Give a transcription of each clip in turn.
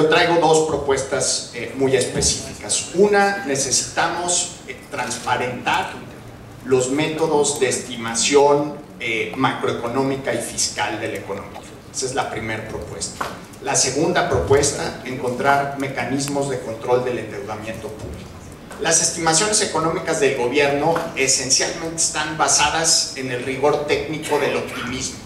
Yo traigo dos propuestas muy específicas. Una, necesitamos transparentar los métodos de estimación macroeconómica y fiscal de la economía. Esa es la primera propuesta. La segunda propuesta, encontrar mecanismos de control del endeudamiento público. Las estimaciones económicas del gobierno esencialmente están basadas en el rigor técnico del optimismo.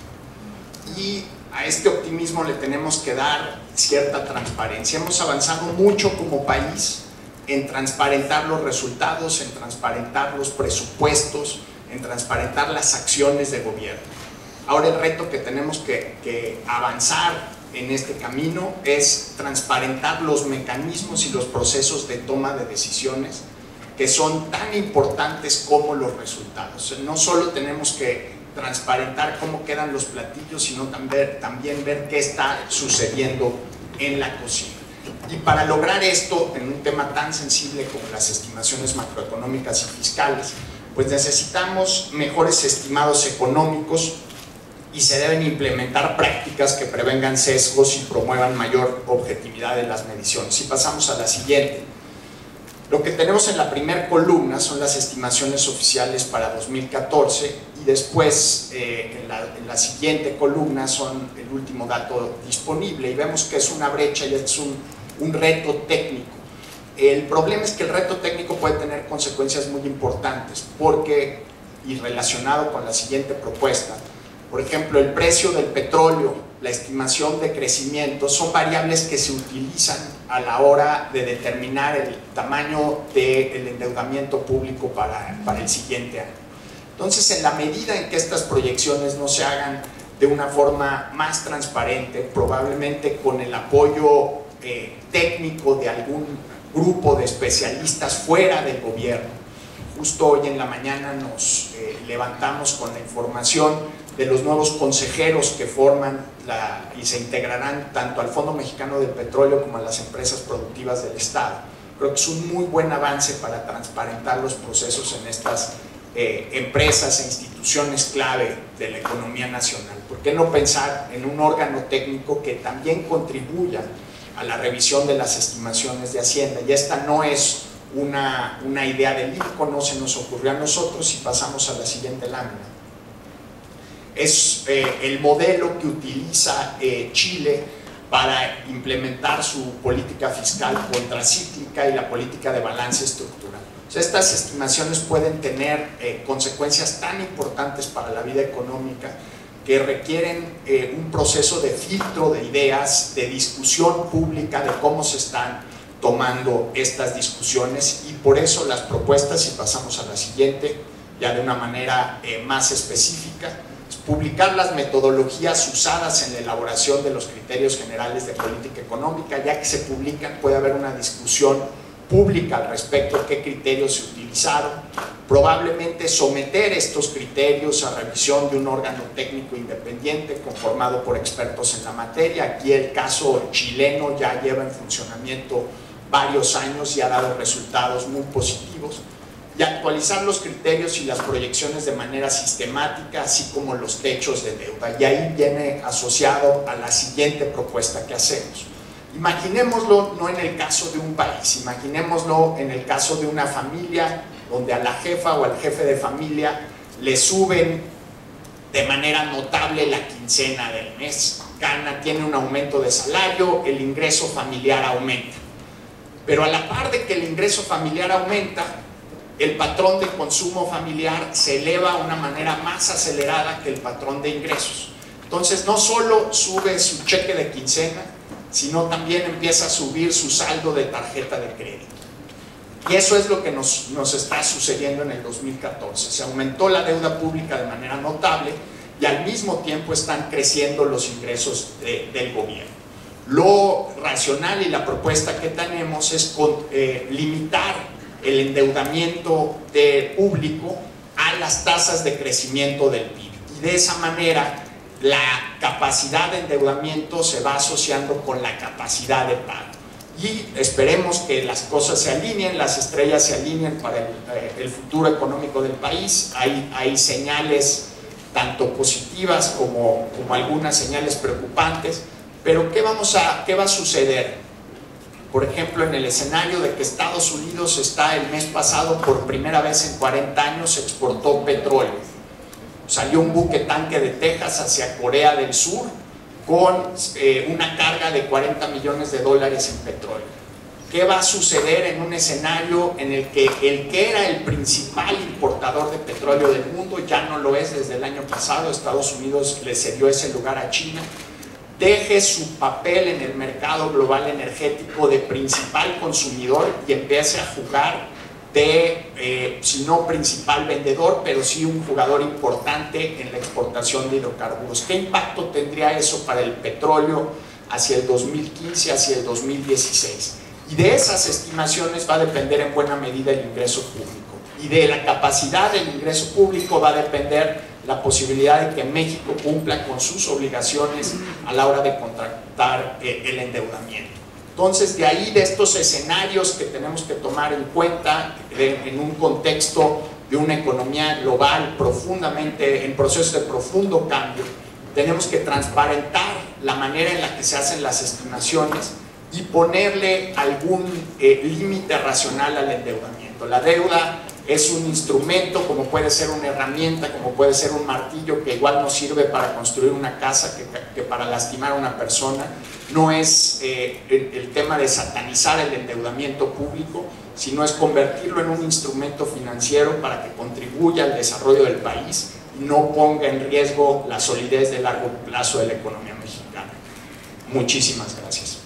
Y a este optimismo le tenemos que dar cierta transparencia. Hemos avanzado mucho como país en transparentar los resultados, en transparentar los presupuestos, en transparentar las acciones de gobierno. Ahora el reto que tenemos que avanzar en este camino es transparentar los mecanismos y los procesos de toma de decisiones que son tan importantes como los resultados. No solo tenemos que transparentar cómo quedan los platillos, sino también ver qué está sucediendo en la cocina. Y para lograr esto, en un tema tan sensible como las estimaciones macroeconómicas y fiscales, pues necesitamos mejores estimados económicos y se deben implementar prácticas que prevengan sesgos y promuevan mayor objetividad en las mediciones. Y pasamos a la siguiente. Lo que tenemos en la primera columna son las estimaciones oficiales para 2014 y después en la siguiente columna son el último dato disponible y vemos que es una brecha y es un reto técnico. El problema es que el reto técnico puede tener consecuencias muy importantes porque, y relacionado con la siguiente propuesta, por ejemplo, el precio del petróleo, la estimación de crecimiento, son variables que se utilizan a la hora de determinar el tamaño del endeudamiento público para el siguiente año. Entonces, en la medida en que estas proyecciones no se hagan de una forma más transparente, probablemente con el apoyo técnico de algún grupo de especialistas fuera del gobierno. Justo hoy en la mañana nos levantamos con la información de los nuevos consejeros que forman y se integrarán tanto al Fondo Mexicano del Petróleo como a las empresas productivas del Estado. Creo que es un muy buen avance para transparentar los procesos en estas empresas e instituciones clave de la economía nacional. ¿Por qué no pensar en un órgano técnico que también contribuya a la revisión de las estimaciones de Hacienda? Y esta no es una idea del INCO, no se nos ocurrió a nosotros y pasamos a la siguiente lámina. Es el modelo que utiliza Chile para implementar su política fiscal contracíclica y la política de balance estructural. O sea, estas estimaciones pueden tener consecuencias tan importantes para la vida económica que requieren un proceso de filtro de ideas, de discusión pública de cómo se están tomando estas discusiones y por eso las propuestas, y pasamos a la siguiente, ya de una manera más específica, publicar las metodologías usadas en la elaboración de los criterios generales de política económica. Ya que se publican puede haber una discusión pública al respecto de qué criterios se utilizaron, probablemente someter estos criterios a revisión de un órgano técnico independiente conformado por expertos en la materia. Aquí el caso chileno ya lleva en funcionamiento varios años y ha dado resultados muy positivos. Y actualizar los criterios y las proyecciones de manera sistemática, así como los techos de deuda. Y ahí viene asociado a la siguiente propuesta que hacemos. Imaginémoslo no en el caso de un país, imaginémoslo en el caso de una familia donde a la jefa o al jefe de familia le suben de manera notable la quincena del mes. Tiene un aumento de salario, el ingreso familiar aumenta. Pero a la par de que el ingreso familiar aumenta, el patrón de consumo familiar se eleva a una manera más acelerada que el patrón de ingresos. Entonces no solo sube su cheque de quincena, sino también empieza a subir su saldo de tarjeta de crédito. Y eso es lo que nos está sucediendo en el 2014. Se aumentó la deuda pública de manera notable y al mismo tiempo están creciendo los ingresos del gobierno. Lo racional y la propuesta que tenemos es limitar el endeudamiento público a las tasas de crecimiento del PIB. Y de esa manera la capacidad de endeudamiento se va asociando con la capacidad de pago. Y esperemos que las cosas se alineen, las estrellas se alineen para el futuro económico del país. Hay señales tanto positivas como algunas señales preocupantes. Pero ¿qué va a suceder? Por ejemplo, en el escenario de que Estados Unidos está el mes pasado, por primera vez en 40 años, exportó petróleo. Salió un buque tanque de Texas hacia Corea del Sur con una carga de $40 millones en petróleo. ¿Qué va a suceder en un escenario en el que era el principal importador de petróleo del mundo ya no lo es desde el año pasado? Estados Unidos le cedió ese lugar a China. Deje su papel en el mercado global energético de principal consumidor y empiece a jugar de, si no principal vendedor, pero sí un jugador importante en la exportación de hidrocarburos. ¿Qué impacto tendría eso para el petróleo hacia el 2015, hacia el 2016? Y de esas estimaciones va a depender en buena medida el ingreso público. Y de la capacidad del ingreso público va a depender la posibilidad de que México cumpla con sus obligaciones a la hora de contratar el endeudamiento. Entonces, de ahí, de estos escenarios que tenemos que tomar en cuenta en un contexto de una economía global profundamente en procesos de profundo cambio, tenemos que transparentar la manera en la que se hacen las estimaciones y ponerle algún límite racional al endeudamiento. La deuda es un instrumento, como puede ser una herramienta, como puede ser un martillo, que igual no sirve para construir una casa que para lastimar a una persona. No es el tema de satanizar el endeudamiento público, sino es convertirlo en un instrumento financiero para que contribuya al desarrollo del país y no ponga en riesgo la solidez de largo plazo de la economía mexicana. Muchísimas gracias.